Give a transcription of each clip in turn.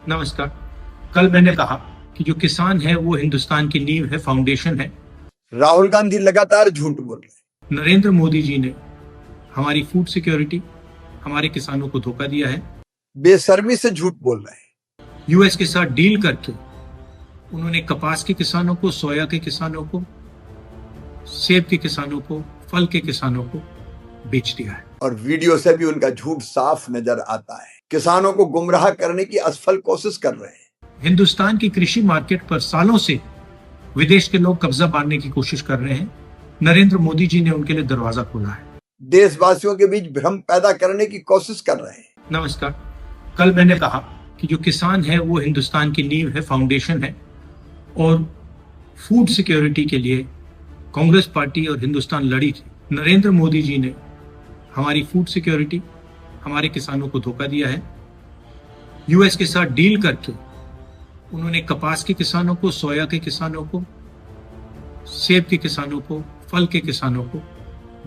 नमस्कार। कल मैंने कहा कि जो किसान है वो हिंदुस्तान की नींव है, फाउंडेशन है। राहुल गांधी लगातार झूठ बोल रहे हैं। नरेंद्र मोदी जी ने हमारी फूड सिक्योरिटी, हमारे किसानों को धोखा दिया है। बेशर्मी से झूठ बोल रहे हैं। यूएस के साथ डील करके उन्होंने कपास के किसानों को, सोया के किसानों को, सेब के किसानों को, फल के किसानों को बेच दिया है। और वीडियो से भी उनका झूठ साफ नजर आता है। किसानों को गुमराह करने की असफल कोशिश कर रहे हैं। हिंदुस्तान की कृषि मार्केट पर सालों से विदेश के लोग कब्जा पाने की कोशिश कर रहे हैं। नरेंद्र मोदी जी ने उनके लिए दरवाजा खोला है। देशवासियों के बीच भ्रम पैदा करने की कोशिश कर रहे हैं। नमस्कार। कल मैंने कहा कि जो किसान है वो हिंदुस्तान की नींव है, फाउंडेशन है। और फूड सिक्योरिटी के लिए कांग्रेस पार्टी और हिंदुस्तान लड़ी थी। नरेंद्र मोदी जी ने हमारी फूड सिक्योरिटी, हमारे किसानों को धोखा दिया है। यूएस के साथ डील करके उन्होंने कपास के किसानों को, सोया के किसानों को, सेब के किसानों को, फल के किसानों को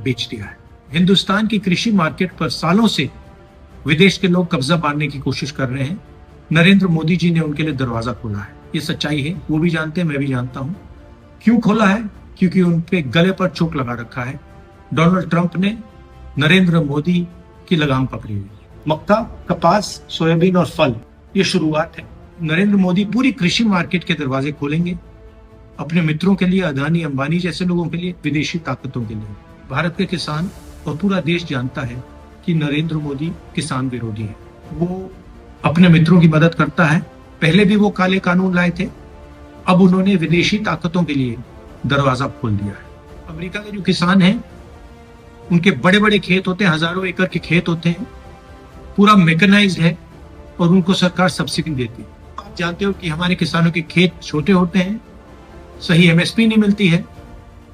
बेच दिया है। हिंदुस्तान की कृषि मार्केट पर सालों से विदेश के लोग कब्जा पाने की कोशिश कर रहे हैं। नरेंद्र मोदी जी ने उनके लिए दरवाजा खोला है। ये सच्चाई है, वो भी जानते हैं, मैं भी जानता हूं। क्यों खोला है? क्योंकि उन पे गले पर चोट लगा रखा है। डोनाल्ड ट्रंप ने नरेंद्र मोदी की लगाम पकड़ी हुई है। मक्का, कपास, सोयाबीन और फल, ये शुरुआत है। नरेंद्र मोदी पूरी कृषि मार्केट के दरवाजे खोलेंगे अपने मित्रों के लिए, अदानी अंबानी जैसे लोगों के लिए, विदेशी ताकतों के लिए। भारत के किसान और पूरा देश जानता है कि नरेंद्र मोदी किसान विरोधी है। वो अपने मित्रों की मदद करता है। पहले भी वो काले कानून लाए थे, अब उन्होंने विदेशी ताकतों के लिए दरवाजा खोल दिया है। अमेरिका के जो किसान हैं, उनके बड़े बड़े खेत होते हैं, हजारों एकड़ के खेत होते हैं, पूरा मैकेनाइज्ड है और उनको सरकार सब्सिडी देती है। आप जानते हो कि हमारे किसानों के खेत छोटे होते हैं, सही एमएसपी नहीं मिलती है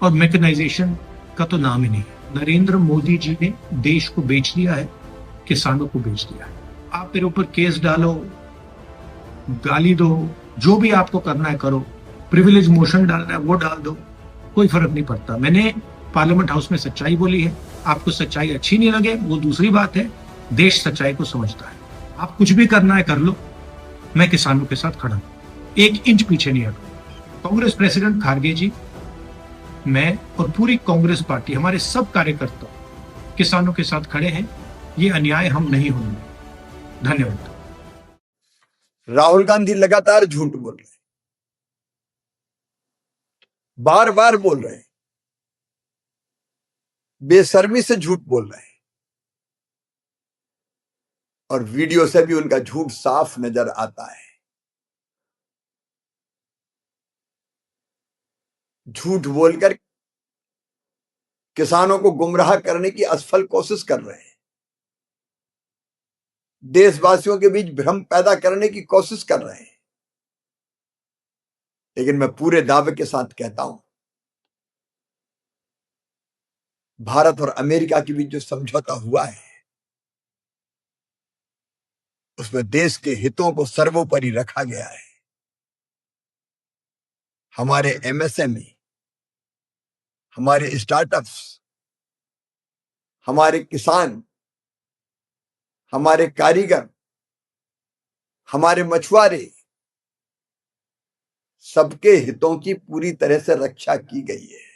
और मैकेनाइजेशन का तो नाम ही नहीं है। नरेंद्र मोदी जी ने देश को बेच दिया है, किसानों को बेच दिया है। आप मेरे ऊपर केस डालो, गाली दो, जो भी आपको करना है करो, प्रिविलेज मोशन डालना है वो डाल दो, कोई फर्क नहीं पड़ता। मैंने पार्लियामेंट हाउस में सच्चाई बोली है। आपको सच्चाई अच्छी नहीं लगे वो दूसरी बात है। देश सच्चाई को समझता है। आप कुछ भी करना है कर लो, मैं किसानों के साथ खड़ा हूं, 1 इंच पीछे नहीं हटूंगा। कांग्रेस प्रेसिडेंट खारगे जी, मैं और पूरी कांग्रेस पार्टी, हमारे सब कार्यकर्ता किसानों के साथ खड़े हैं। ये अन्याय हम नहीं होने देंगे। धन्यवाद। राहुल गांधी लगातार झूठ बोल रहे हैं, बार बार बोल रहे हैं, बेशर्मी से झूठ बोल रहे हैं। और वीडियो से भी उनका झूठ साफ नजर आता है। झूठ बोलकर किसानों को गुमराह करने की असफल कोशिश कर रहे हैं। देशवासियों के बीच भ्रम पैदा करने की कोशिश कर रहे हैं। लेकिन मैं पूरे दावे के साथ कहता हूं, भारत और अमेरिका के बीच जो समझौता हुआ है उसमें देश के हितों को सर्वोपरि रखा गया है। हमारे एमएसएमई, हमारे स्टार्टअप्स, हमारे किसान, हमारे कारीगर, हमारे मछुआरे, सबके हितों की पूरी तरह से रक्षा की गई है।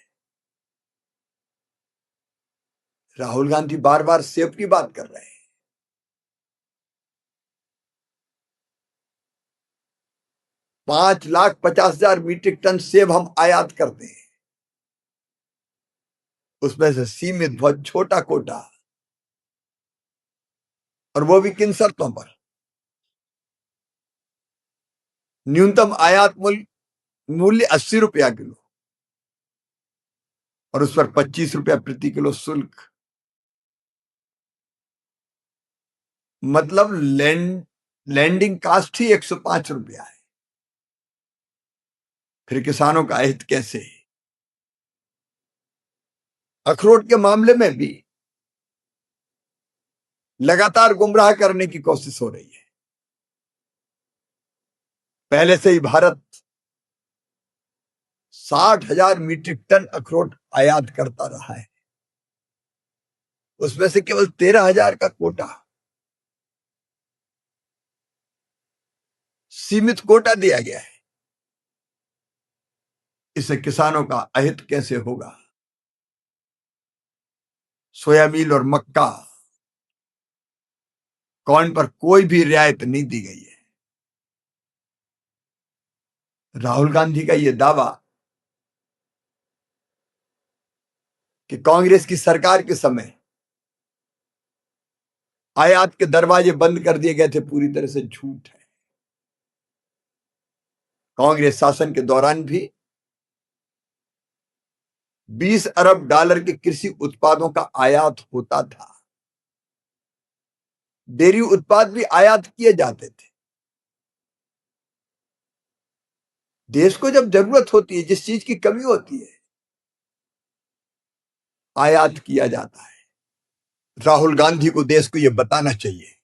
राहुल गांधी बार बार सेब की बात कर रहे हैं। 5,50,000 मीट्रिक टन सेब हम आयात करते हैं। उसमें से सीमित, बहुत छोटा कोटा, और वो भी किन शर्तों पर? न्यूनतम आयात मूल्य 80 रुपया किलो और उस पर 25 रुपया प्रति किलो शुल्क। मतलब लैंडिंग कास्ट ही 105 रुपया है। फिर किसानों का हित कैसे? अखरोट के मामले में भी लगातार गुमराह करने की कोशिश हो रही है। पहले से ही भारत 60,000 मीट्रिक टन अखरोट आयात करता रहा है। उसमें से केवल 13,000 का कोटा सीमित कोटा दिया गया है। इससे किसानों का अहित कैसे होगा? सोयाबीन और मक्का, कॉर्न पर कोई भी रियायत नहीं दी गई है। राहुल गांधी का यह दावा कि कांग्रेस की सरकार के समय आयात के दरवाजे बंद कर दिए गए थे, पूरी तरह से झूठ है। कांग्रेस शासन के दौरान भी 20 अरब डॉलर के कृषि उत्पादों का आयात होता था। डेयरी उत्पाद भी आयात किए जाते थे। देश को जब जरूरत होती है, जिस चीज की कमी होती है, आयात किया जाता है। राहुल गांधी को देश को यह बताना चाहिए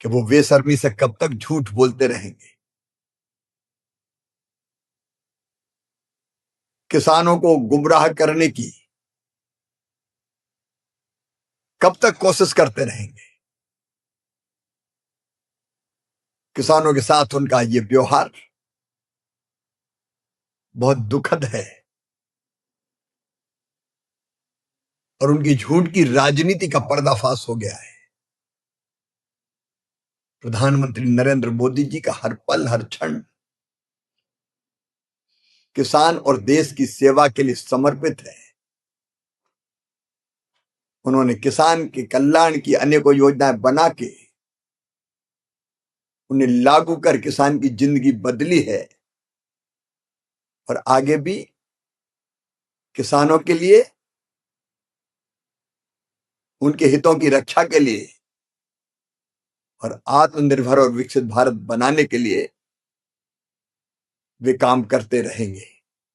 कि वो बेशर्मी से कब तक झूठ बोलते रहेंगे। किसानों को गुमराह करने की कब तक कोशिश करते रहेंगे। किसानों के साथ उनका ये व्यवहार बहुत दुखद है और उनकी झूठ की राजनीति का पर्दाफाश हो गया है। प्रधानमंत्री नरेंद्र मोदी जी का हर पल हर क्षण किसान और देश की सेवा के लिए समर्पित है। उन्होंने किसान के कल्याण की अनेकों योजनाएं बना के उन्हें लागू कर किसान की जिंदगी बदली है और आगे भी किसानों के लिए, उनके हितों की रक्षा के लिए और आत्मनिर्भर और विकसित भारत बनाने के लिए वे काम करते रहेंगे।